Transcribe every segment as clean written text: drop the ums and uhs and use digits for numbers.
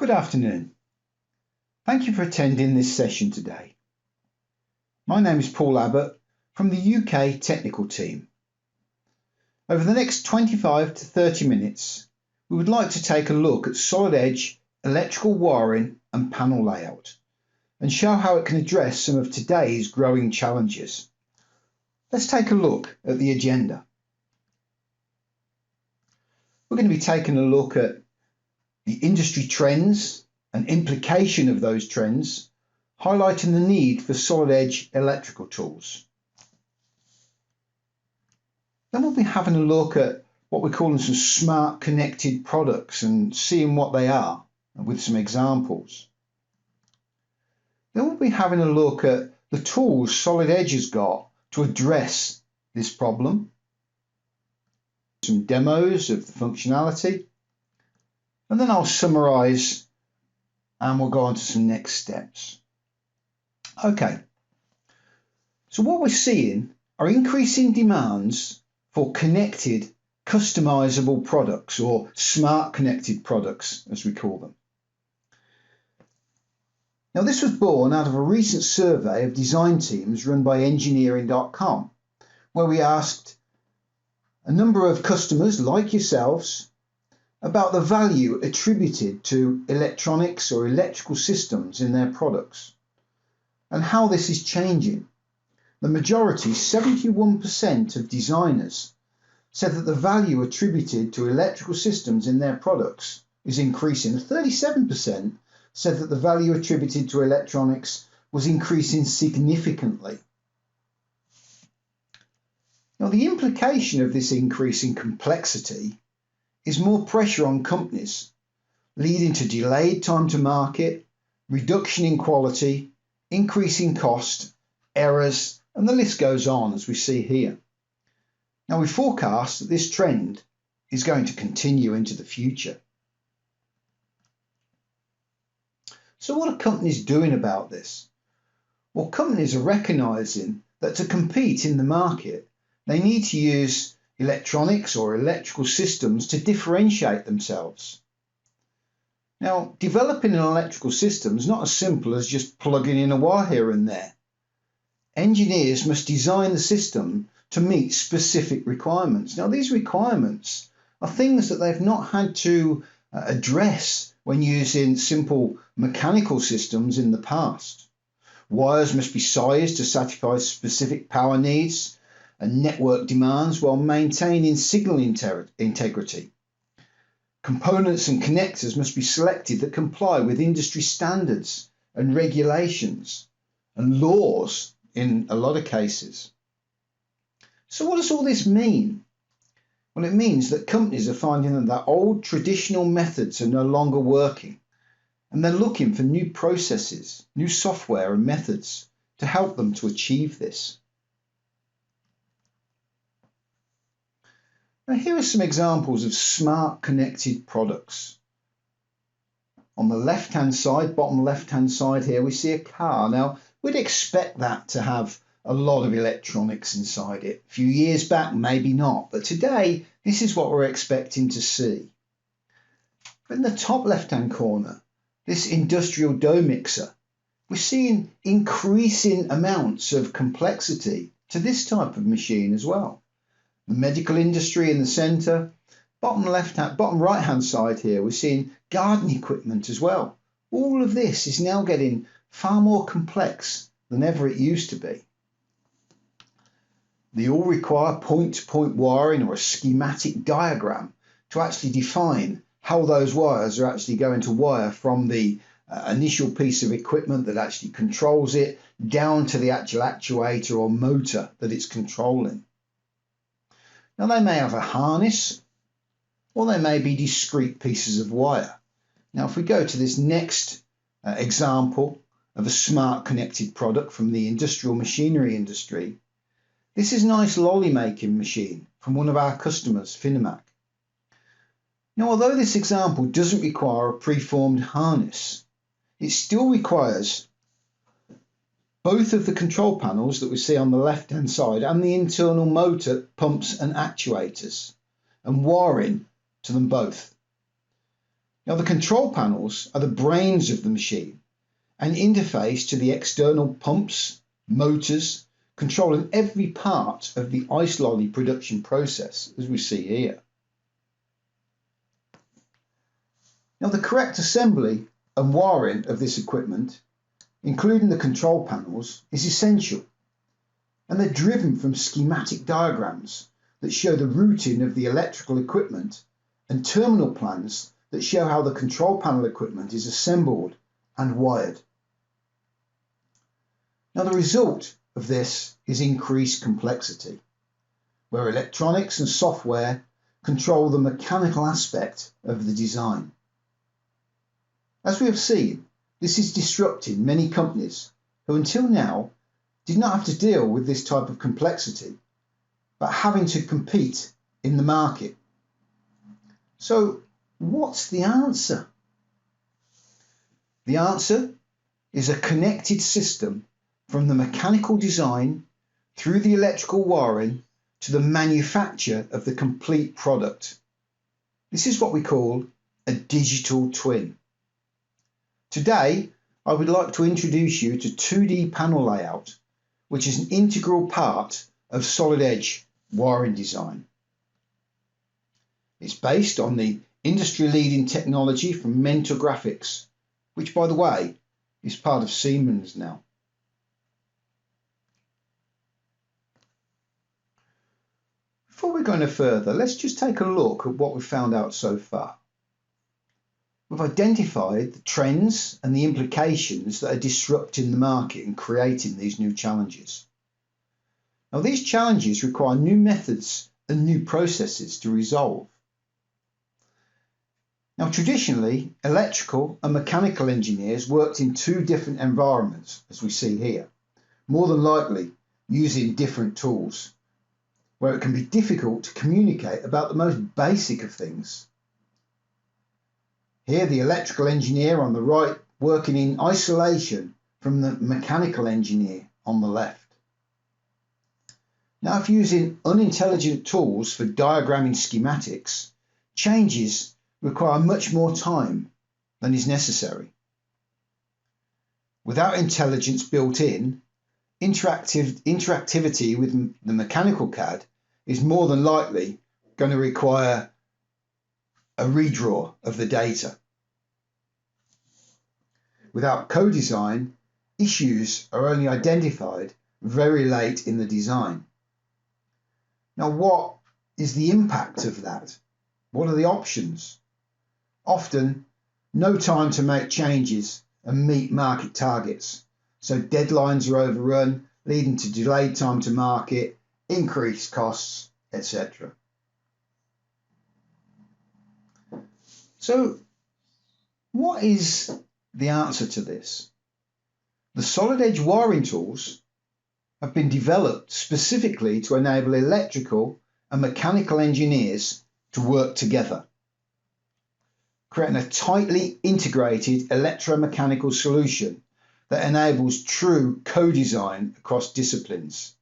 Good afternoon. Thank you for attending this session today. My name is Paul Abbott from the UK technical team. Over the next 25 to 30 minutes, we would like to take a look at solid edge electrical wiring and panel layout and show how it can address some of today's growing challenges. Let's take a look at the agenda. We're going to be taking a look at the industry trends and implication of those trends, highlighting the need for solid edge electrical tools. Then we'll be having a look at what we're calling some smart connected products and seeing what they are with some examples. Then we'll be having a look at the tools Solid Edge has got to address this problem, some demos of the functionality, and then I'll summarise and we'll go on to some next steps. Okay, so what we're seeing are increasing demands for connected, customisable products, or smart connected products as we call them. Now this was born out of a recent survey of design teams run by engineering.com, where we asked a number of customers like yourselves about the value attributed to electronics or electrical systems in their products and how this is changing. The majority, 71% of designers, said that the value attributed to electrical systems in their products is increasing. 37% said that the value attributed to electronics was increasing significantly. Now, the implication of this increase in complexity is more pressure on companies, leading to delayed time to market, reduction in quality, increasing cost, errors, and the list goes on as we see here. Now we forecast that this trend is going to continue into the future. So what are companies doing about this? Well, companies are recognising that to compete in the market, they need to use electronics or electrical systems to differentiate themselves. Now, developing an electrical system is not as simple as just plugging in a wire here and there. Engineers must design the system to meet specific requirements. Now, these requirements are things that they've not had to address when using simple mechanical systems in the past. Wires must be sized to satisfy specific power needs and network demands while maintaining signal integrity. Components and connectors must be selected that comply with industry standards and regulations and laws in a lot of cases. So what does all this mean? Well, it means that companies are finding that their old traditional methods are no longer working, and they're looking for new processes, new software and methods to help them to achieve this. Now, here are some examples of smart connected products. On the left-hand side, bottom left-hand side here, we see a car. Now, we'd expect that to have a lot of electronics inside it. A few years back, maybe not, but today, this is what we're expecting to see. In the top left-hand corner, this industrial dough mixer, we're seeing increasing amounts of complexity to this type of machine as well. The medical industry in the centre, bottom right hand side here, we're seeing garden equipment as well. All of this is now getting far more complex than ever it used to be. They all require point-to-point wiring or a schematic diagram to actually define how those wires are actually going to wire from the initial piece of equipment that actually controls it down to the actual actuator or motor that it's controlling. Now they may have a harness or they may be discrete pieces of wire. Now if we go to this next example of a smart connected product from the industrial machinery industry, this is a nice lolly making machine from one of our customers, Finamac. Now although this example doesn't require a preformed harness, it still requires both of the control panels that we see on the left hand side and the internal motor, pumps and actuators, and wiring to them both. Now the control panels are the brains of the machine and interface to the external pumps, motors, controlling every part of the ice lolly production process, as we see here. Now the correct assembly and wiring of this equipment, including the control panels, is essential, and they're driven from schematic diagrams that show the routing of the electrical equipment and terminal plans that show how the control panel equipment is assembled and wired. Now the result of this is increased complexity, where electronics and software control the mechanical aspect of the design. As we have seen, this is disrupting many companies who until now did not have to deal with this type of complexity, but having to compete in the market. So what's the answer? The answer is a connected system from the mechanical design through the electrical wiring to the manufacture of the complete product. This is what we call a digital twin. Today, I would like to introduce you to 2D panel layout, which is an integral part of solid edge wiring design. It's based on the industry-leading technology from Mentor Graphics, which, by the way, is part of Siemens now. Before we go any further, let's just take a look at what we've found out so far. We've identified the trends and the implications that are disrupting the market and creating these new challenges. Now, these challenges require new methods and new processes to resolve. Now, traditionally, electrical and mechanical engineers worked in two different environments, as we see here, more than likely using different tools, where it can be difficult to communicate about the most basic of things. Here, the electrical engineer on the right working in isolation from the mechanical engineer on the left. Now, if using unintelligent tools for diagramming schematics, changes require much more time than is necessary. Without intelligence built in, interactivity with the mechanical CAD is more than likely going to require a redraw of the data. Without co-design, issues are only identified very late in the design. Now, what is the impact of that? What are the options? Often, no time to make changes and meet market targets, so deadlines are overrun, leading to delayed time to market, increased costs, etc. So, what is the answer to this? The solid edge wiring tools have been developed specifically to enable electrical and mechanical engineers to work together, creating a tightly integrated electromechanical solution that enables true co-design across disciplines.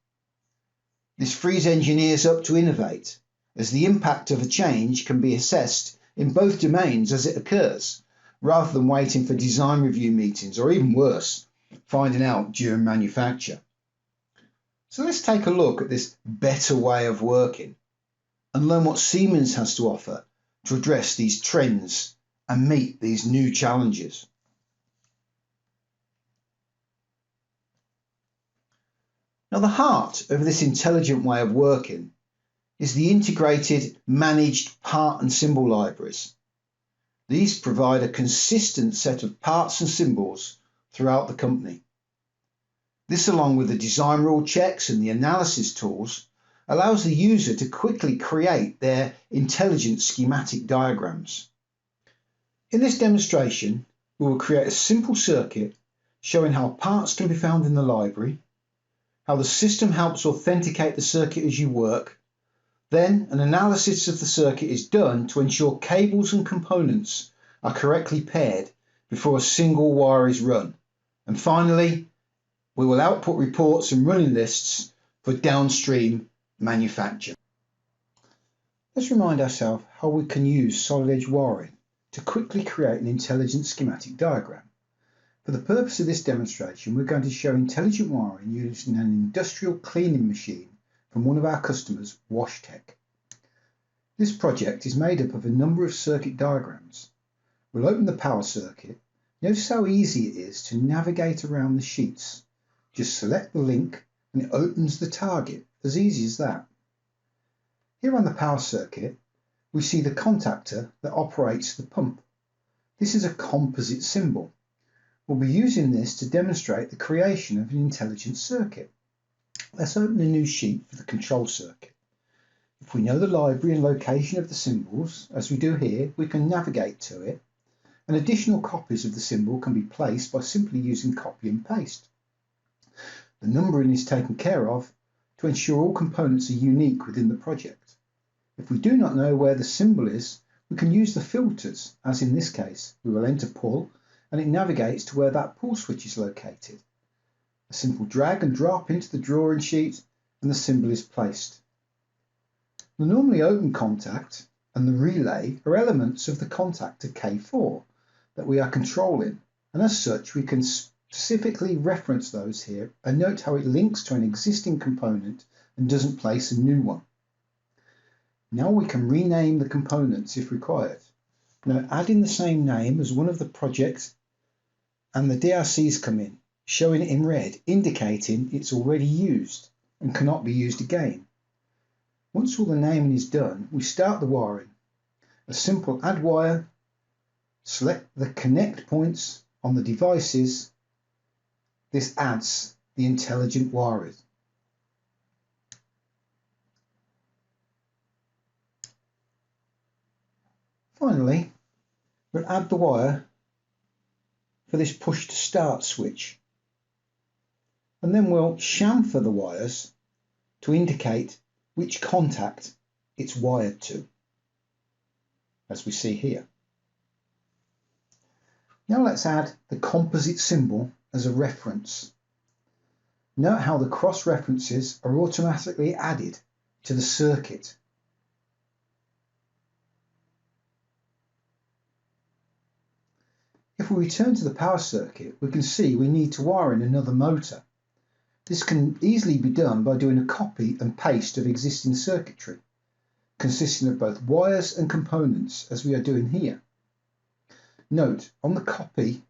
This frees engineers up to innovate, as the impact of a change can be assessed in both domains as it occurs, rather than waiting for design review meetings, or even worse, finding out during manufacture. So let's take a look at this better way of working and learn what Siemens has to offer to address these trends and meet these new challenges. Now, the heart of this intelligent way of working is the integrated managed part and symbol libraries. These provide a consistent set of parts and symbols throughout the company. This, along with the design rule checks and the analysis tools, allows the user to quickly create their intelligent schematic diagrams. In this demonstration, we will create a simple circuit showing how parts can be found in the library, how the system helps authenticate the circuit as you work. Then an analysis of the circuit is done to ensure cables and components are correctly paired before a single wire is run. And finally, we will output reports and running lists for downstream manufacture. Let's remind ourselves how we can use solid edge wiring to quickly create an intelligent schematic diagram. For the purpose of this demonstration, we're going to show intelligent wiring using an industrial cleaning machine from one of our customers, WashTec. This project is made up of a number of circuit diagrams. We'll open the power circuit. Notice how easy it is to navigate around the sheets. Just select the link and it opens the target, as easy as that. Here on the power circuit, we see the contactor that operates the pump. This is a composite symbol. We'll be using this to demonstrate the creation of an intelligent circuit. Let's open a new sheet for the control circuit. If we know the library and location of the symbols, as we do here, we can navigate to it, and additional copies of the symbol can be placed by simply using copy and paste. The numbering is taken care of to ensure all components are unique within the project. If we do not know where the symbol is, we can use the filters, as in this case. We will enter pull and it navigates to where that pull switch is located. A simple drag and drop into the drawing sheet and the symbol is placed. The normally open contact and the relay are elements of the contactor K4 that we are controlling, and as such we can specifically reference those here and note how it links to an existing component and doesn't place a new one. Now we can rename the components if required. Now add in the same name as one of the projects and the DRCs come in, showing it in red, indicating it's already used and cannot be used again. Once all the naming is done, we start the wiring. A simple add wire, select the connect points on the devices. This adds the intelligent wiring. Finally, we'll add the wire for this push to start switch, and then we'll chamfer the wires to indicate which contact it's wired to, as we see here. Now let's add the composite symbol as a reference. Note how the cross references are automatically added to the circuit. If we return to the power circuit, we can see we need to wire in another motor. This can easily be done by doing a copy and paste of existing circuitry, consisting of both wires and components, as we are doing here. Note, on the copy,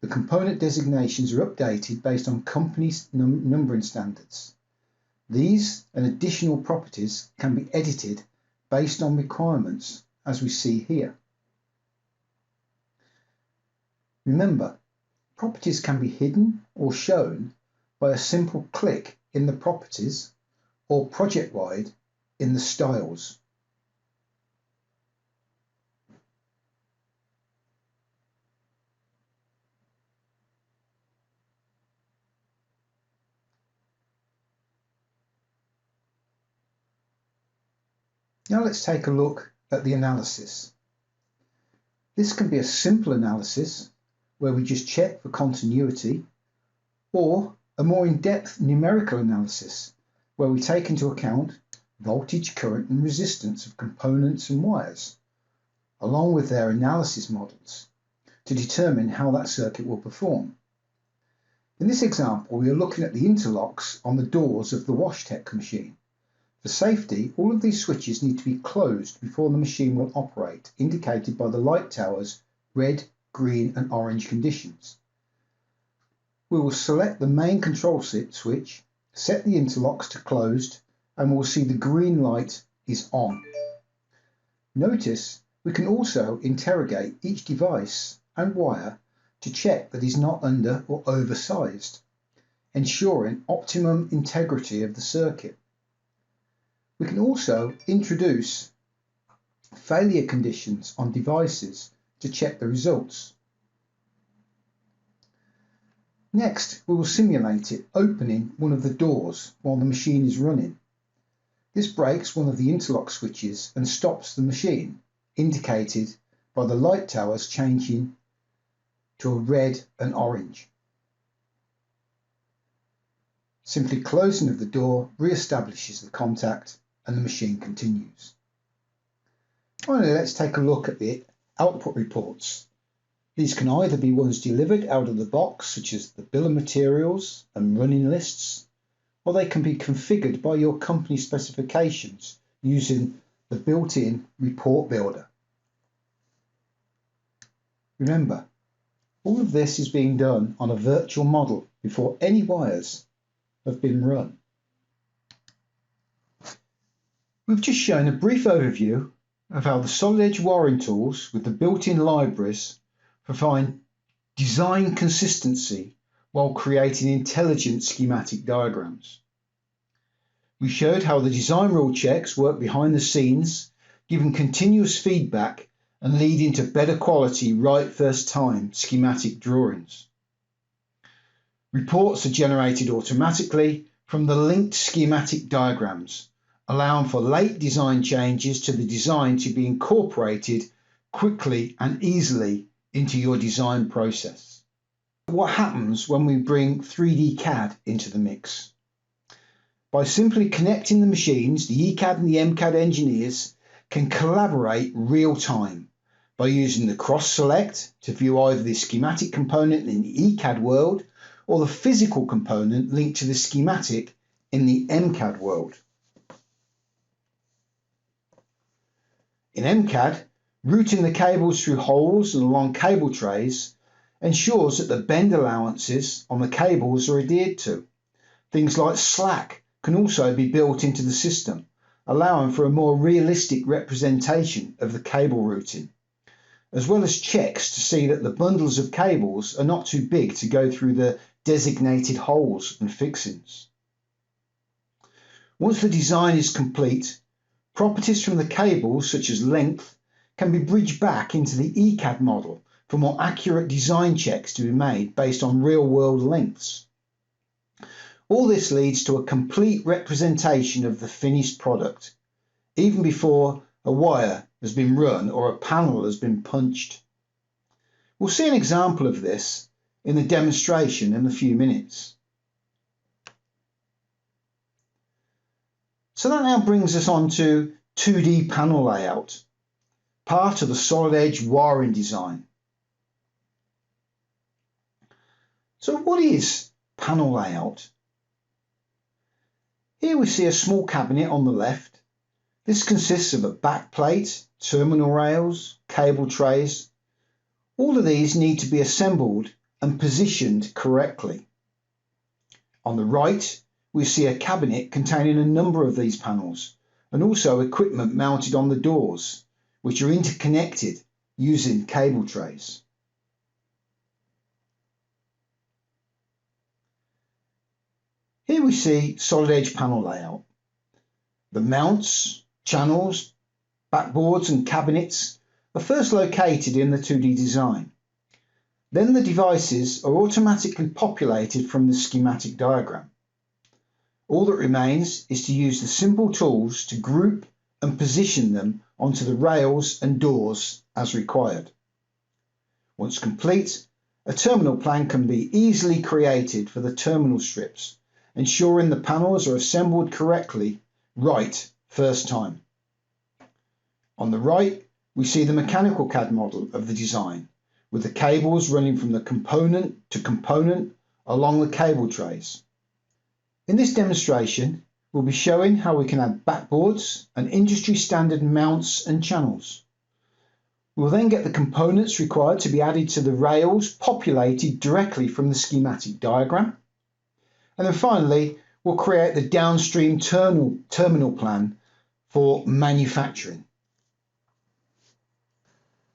the component designations are updated based on company numbering standards. These and additional properties can be edited based on requirements, as we see here. Remember, properties can be hidden or shown by a simple click in the properties or project-wide in the styles. Now let's take a look at the analysis. This can be a simple analysis where we just check for continuity, or a more in-depth numerical analysis where we take into account voltage, current and resistance of components and wires, along with their analysis models, to determine how that circuit will perform. In this example, we are looking at the interlocks on the doors of the WashTec machine. For safety, all of these switches need to be closed before the machine will operate, indicated by the light tower's red, green and orange conditions. We will select the main control switch, set the interlocks to closed, and we'll see the green light is on. Notice we can also interrogate each device and wire to check that it is not under or oversized, ensuring optimum integrity of the circuit. We can also introduce failure conditions on devices to check the results. Next, we will simulate it opening one of the doors while the machine is running. This breaks one of the interlock switches and stops the machine, indicated by the light towers changing to a red and orange. Simply closing of the door re-establishes the contact and the machine continues. Finally, let's take a look at the output reports. These can either be ones delivered out of the box, such as the bill of materials and running lists, or they can be configured by your company specifications using the built-in report builder. Remember, all of this is being done on a virtual model before any wires have been run. We've just shown a brief overview of how the Solid Edge wiring tools with the built-in libraries provide design consistency while creating intelligent schematic diagrams. We showed how the design rule checks work behind the scenes, giving continuous feedback and leading to better quality right first time schematic drawings. Reports are generated automatically from the linked schematic diagrams, allowing for late design changes to the design to be incorporated quickly and easily into your design process. What happens when we bring 3D CAD into the mix? By simply connecting the machines, the ECAD and the MCAD engineers can collaborate real time by using the cross select to view either the schematic component in the ECAD world or the physical component linked to the schematic in the MCAD world. In MCAD, routing the cables through holes and along cable trays ensures that the bend allowances on the cables are adhered to. Things like slack can also be built into the system, allowing for a more realistic representation of the cable routing, as well as checks to see that the bundles of cables are not too big to go through the designated holes and fixings. Once the design is complete, properties from the cables, such as length, can be bridged back into the ECAD model for more accurate design checks to be made based on real-world lengths. All this leads to a complete representation of the finished product, even before a wire has been run or a panel has been punched. We'll see an example of this in the demonstration in a few minutes. So that now brings us on to 2D panel layout, part of the Solid Edge wiring design. So what is panel layout? Here we see a small cabinet on the left. This consists of a backplate, terminal rails, cable trays. All of these need to be assembled and positioned correctly. On the right, we see a cabinet containing a number of these panels and also equipment mounted on the doors, which are interconnected using cable trays. Here we see Solid Edge panel layout. The mounts, channels, backboards and cabinets are first located in the 2D design. Then the devices are automatically populated from the schematic diagram. All that remains is to use the simple tools to group and position them onto the rails and doors as required. Once complete, a terminal plan can be easily created for the terminal strips, ensuring the panels are assembled correctly right first time. On the right, we see the mechanical CAD model of the design, with the cables running from the component to component along the cable trays. In this demonstration, we'll be showing how we can add backboards and industry standard mounts and channels. We'll then get the components required to be added to the rails populated directly from the schematic diagram. And then finally, we'll create the downstream terminal plan for manufacturing.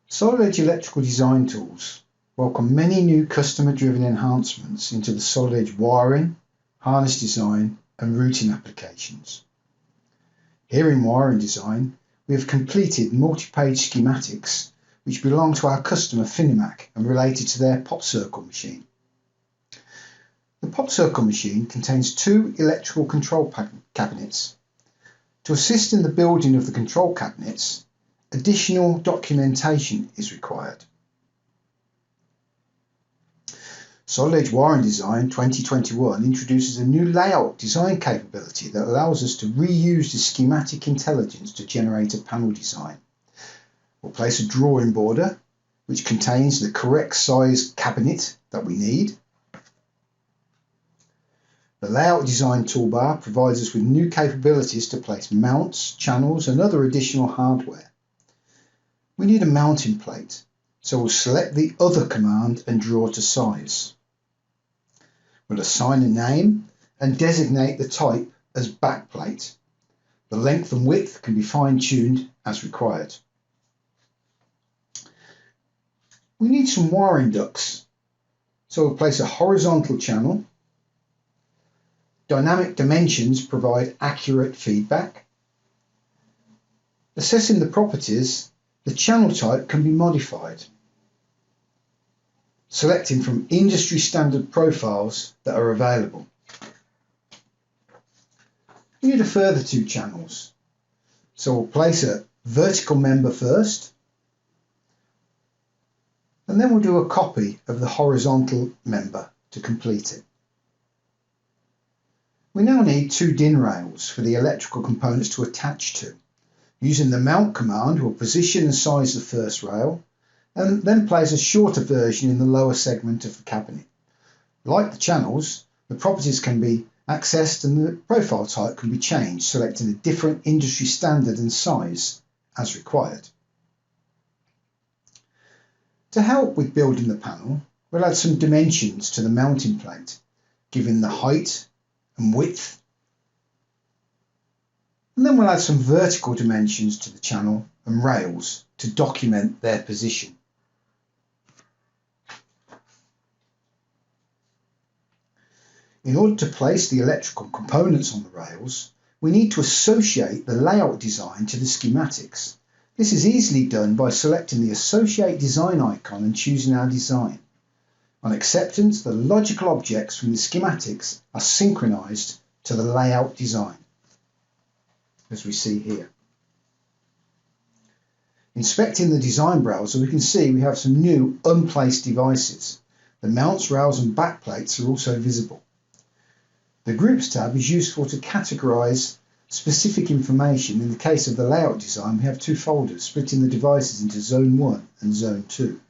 Solid Edge electrical design tools welcome many new customer-driven enhancements into the Solid Edge wiring, harness design and routing applications. Here in wiring design, we have completed multi-page schematics which belong to our customer Finimac and related to their pop circle machine. The pop circle machine contains two electrical control cabinets. To assist in the building of the control cabinets, additional documentation is required. Solid Edge Wiring Design 2021 introduces a new layout design capability that allows us to reuse the schematic intelligence to generate a panel design. We'll place a drawing border which contains the correct size cabinet that we need. The Layout Design toolbar provides us with new capabilities to place mounts, channels and other additional hardware. We need a mounting plate, so we'll select the Other command and draw to size. We'll assign a name and designate the type as backplate. The length and width can be fine-tuned as required. We need some wiring ducts, so we'll place a horizontal channel. Dynamic dimensions provide accurate feedback. Assessing the properties, the channel type can be modified, selecting from industry standard profiles that are available. We need a further 2 channels, so we'll place a vertical member first, and then we'll do a copy of the horizontal member to complete it. We now need 2 DIN rails for the electrical components to attach to. Using the Mount command, we'll position and size the first rail, and then place a shorter version in the lower segment of the cabinet. Like the channels, the properties can be accessed and the profile type can be changed, selecting a different industry standard and size as required. To help with building the panel, we'll add some dimensions to the mounting plate, giving the height and width, and then we'll add some vertical dimensions to the channel and rails to document their position. In order to place the electrical components on the rails, we need to associate the layout design to the schematics. This is easily done by selecting the Associate Design icon and choosing our design. On acceptance, the logical objects from the schematics are synchronized to the layout design, as we see here. Inspecting the design browser, we can see we have some new unplaced devices. The mounts, rails and backplates are also visible. The Groups tab is useful to categorize specific information. In the case of the layout design, we have 2 folders, splitting the devices into Zone 1 and Zone 2.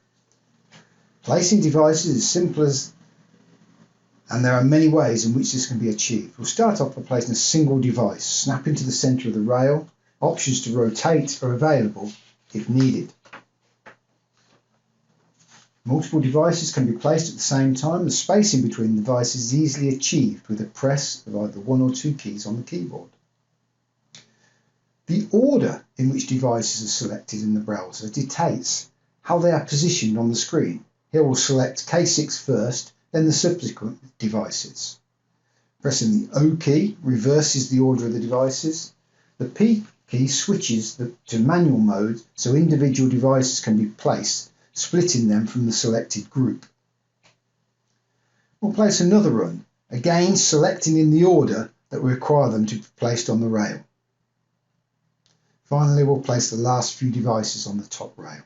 Placing devices is simple and there are many ways in which this can be achieved. We'll start off by placing a single device, snapping to the center of the rail. Options to rotate are available if needed. Multiple devices can be placed at the same time. The spacing between devices is easily achieved with a press of either 1 or 2 keys on the keyboard. The order in which devices are selected in the browser dictates how they are positioned on the screen. Here we'll select K6 first, then the subsequent devices. Pressing the O key reverses the order of the devices. The P key switches to manual mode so individual devices can be placed, splitting them from the selected group. We'll place another run, again selecting in the order that we require them to be placed on the rail. Finally, we'll place the last few devices on the top rail.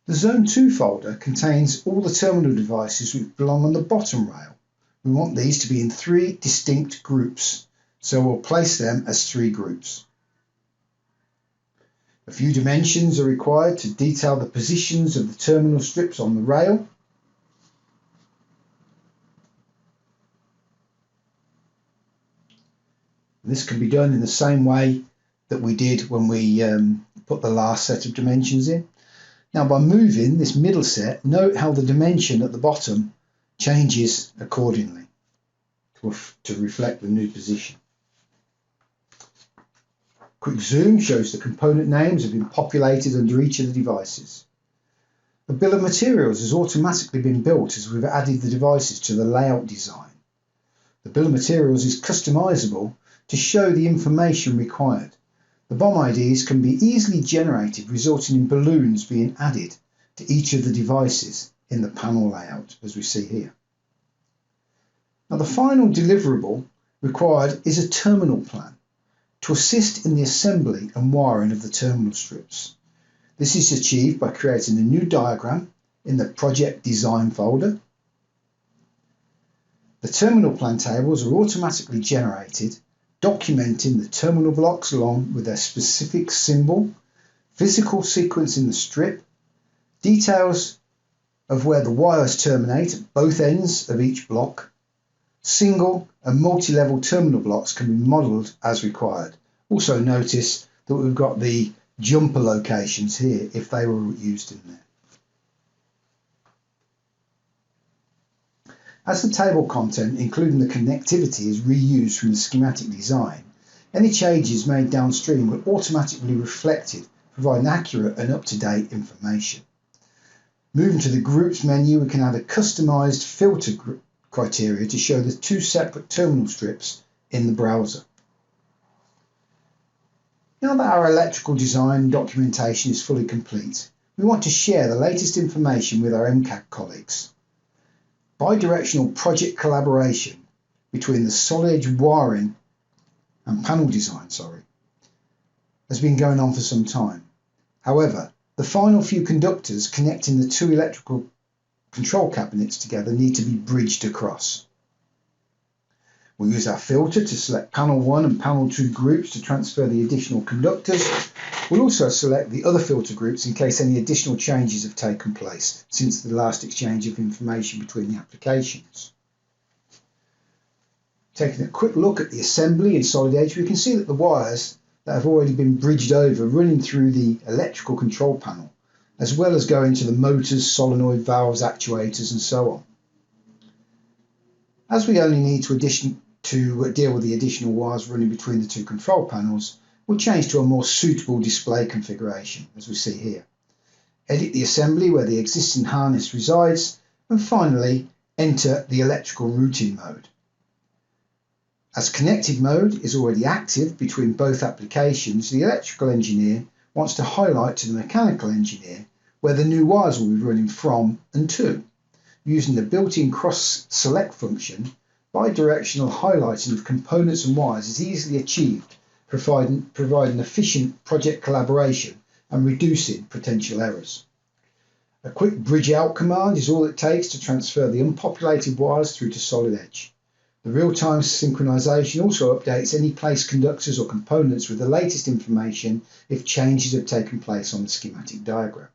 The Zone 2 folder contains all the terminal devices which belong on the bottom rail. We want these to be in 3 distinct groups, so we'll place them as 3 groups. A few dimensions are required to detail the positions of the terminal strips on the rail. This can be done in the same way that we did when we put the last set of dimensions in. Now, by moving this middle set, note how the dimension at the bottom changes accordingly to reflect the new position. Quick zoom shows the component names have been populated under each of the devices. A bill of materials has automatically been built as we've added the devices to the layout design. The bill of materials is customizable to show the information required. The BOM IDs can be easily generated, resulting in balloons being added to each of the devices in the panel layout, as we see here. Now, the final deliverable required is a terminal plan to assist in the assembly and wiring of the terminal strips. This is achieved by creating a new diagram in the Project Design folder. The terminal plan tables are automatically generated documenting the terminal blocks along with their specific symbol, physical sequence in the strip, details of where the wires terminate at both ends of each block. Single and multi-level terminal blocks can be modelled as required. Also notice that we've got the jumper locations here if they were used in there. As the table content, including the connectivity, is reused from the schematic design, any changes made downstream will automatically be reflected, providing accurate and up-to-date information. Moving to the Groups menu, we can add a customised filter criteria to show the two separate terminal strips in the browser. Now that our electrical design documentation is fully complete, we want to share the latest information with our MCAD colleagues. Bidirectional project collaboration between the solid edge wiring and panel design has been going on for some time. However, the final few conductors connecting the two electrical control cabinets together need to be bridged across. We'll use our filter to select panel 1 and panel 2 groups to transfer the additional conductors. We'll also select the other filter groups in case any additional changes have taken place since the last exchange of information between the applications. Taking a quick look at the assembly in Solid Edge, we can see that the wires that have already been bridged over running through the electrical control panel, as well as going to the motors, solenoid valves, actuators and so on. As we only need to deal with the additional wires running between the two control panels, we'll change to a more suitable display configuration, as we see here. Edit the assembly where the existing harness resides, and finally enter the electrical routing mode. As connected mode is already active between both applications, the electrical engineer wants to highlight to the mechanical engineer where the new wires will be running from and to. Using the built-in cross-select function, bidirectional highlighting of components and wires is easily achieved, providing efficient project collaboration and reducing potential errors. A quick bridge out command is all it takes to transfer the unpopulated wires through to Solid Edge. The real-time synchronization also updates any placed conductors or components with the latest information if changes have taken place on the schematic diagram.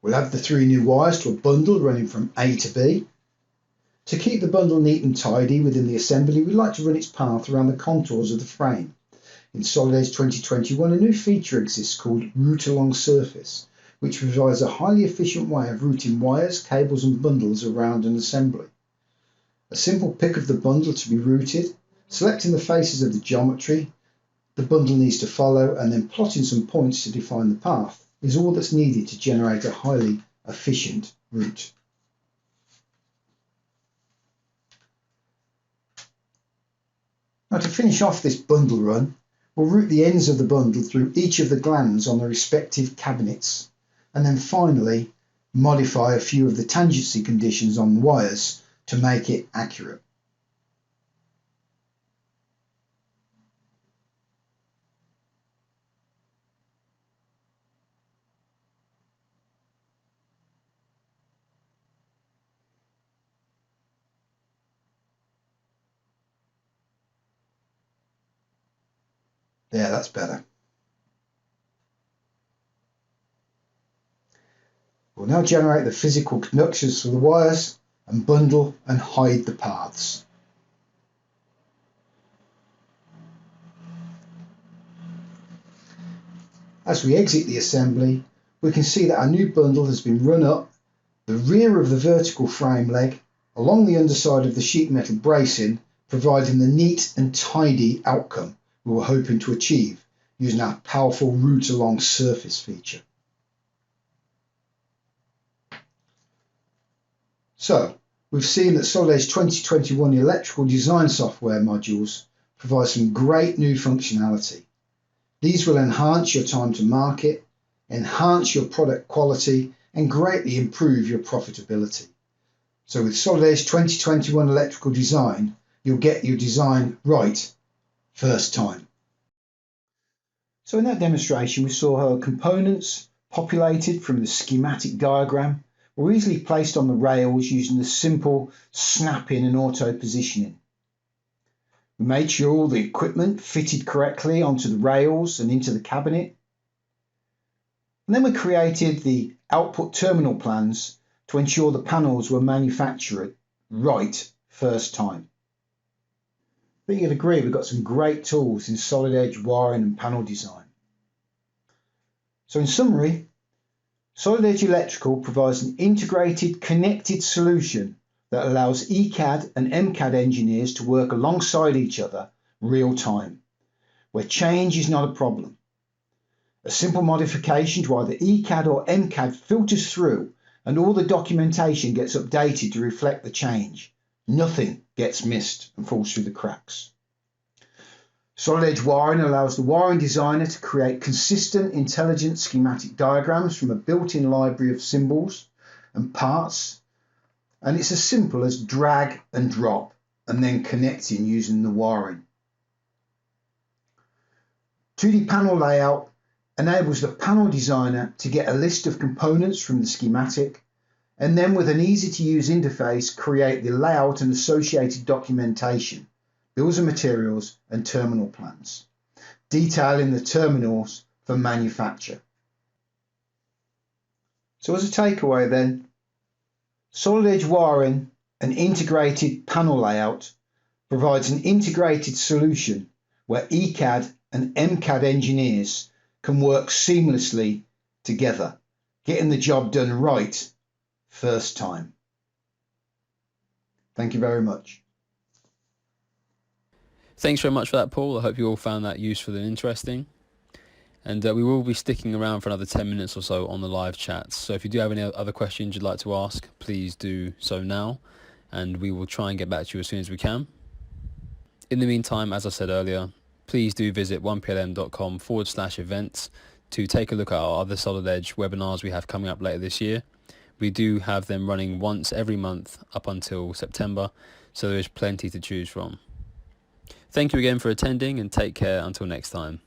We'll add the 3 new wires to a bundle running from A to B. To keep the bundle neat and tidy within the assembly, we like to run its path around the contours of the frame. In Solid Edge 2021, a new feature exists called Route Along Surface, which provides a highly efficient way of routing wires, cables and bundles around an assembly. A simple pick of the bundle to be routed, selecting the faces of the geometry the bundle needs to follow, and then plotting some points to define the path is all that's needed to generate a highly efficient route. Now, to finish off this bundle run, we'll route the ends of the bundle through each of the glands on the respective cabinets, and then finally modify a few of the tangency conditions on the wires to make it accurate. There, that's better. We'll now generate the physical conductors for the wires and bundle and hide the paths. As we exit the assembly, we can see that our new bundle has been run up the rear of the vertical frame leg along the underside of the sheet metal bracing, providing the neat and tidy outcome we were hoping to achieve using our powerful Route Along Surface feature. So, we've seen that Solid Edge 2021 electrical design software modules provide some great new functionality. These will enhance your time to market, enhance your product quality, and greatly improve your profitability. So with Solid Edge 2021 electrical design, you'll get your design right first time. So in that demonstration, we saw how components populated from the schematic diagram were easily placed on the rails using the simple snap-in and auto positioning. We made sure all the equipment fitted correctly onto the rails and into the cabinet. And then we created the output terminal plans to ensure the panels were manufactured right first time. I think you'd agree we've got some great tools in solid edge wiring and panel design. So in summary, Solid Edge Electrical provides an integrated, connected solution that allows ECAD and MCAD engineers to work alongside each other real time, where change is not a problem. A simple modification to either ECAD or MCAD filters through and all the documentation gets updated to reflect the change. Nothing gets missed and falls through the cracks. Solid Edge Wiring allows the wiring designer to create consistent, intelligent schematic diagrams from a built-in library of symbols and parts, and it's as simple as drag and drop and then connecting using the wiring. 2D panel layout enables the panel designer to get a list of components from the schematic and then with an easy-to-use interface create the layout and associated documentation, bills of materials and terminal plans, detailing the terminals for manufacture. So as a takeaway then, Solid Edge Wiring and integrated panel layout provides an integrated solution where ECAD and MCAD engineers can work seamlessly together, getting the job done right first time. Thank you very much. Thanks very much for that, Paul. I hope you all found that useful and interesting. And we will be sticking around for another 10 minutes or so on the live chats. So if you do have any other questions you'd like to ask, please do so now, and we will try and get back to you as soon as we can. In the meantime, as I said earlier, please do visit 1plm.com/events to take a look at our other Solid Edge webinars we have coming up later this year. We do have them running once every month up until September, so there is plenty to choose from. Thank you again for attending and take care until next time.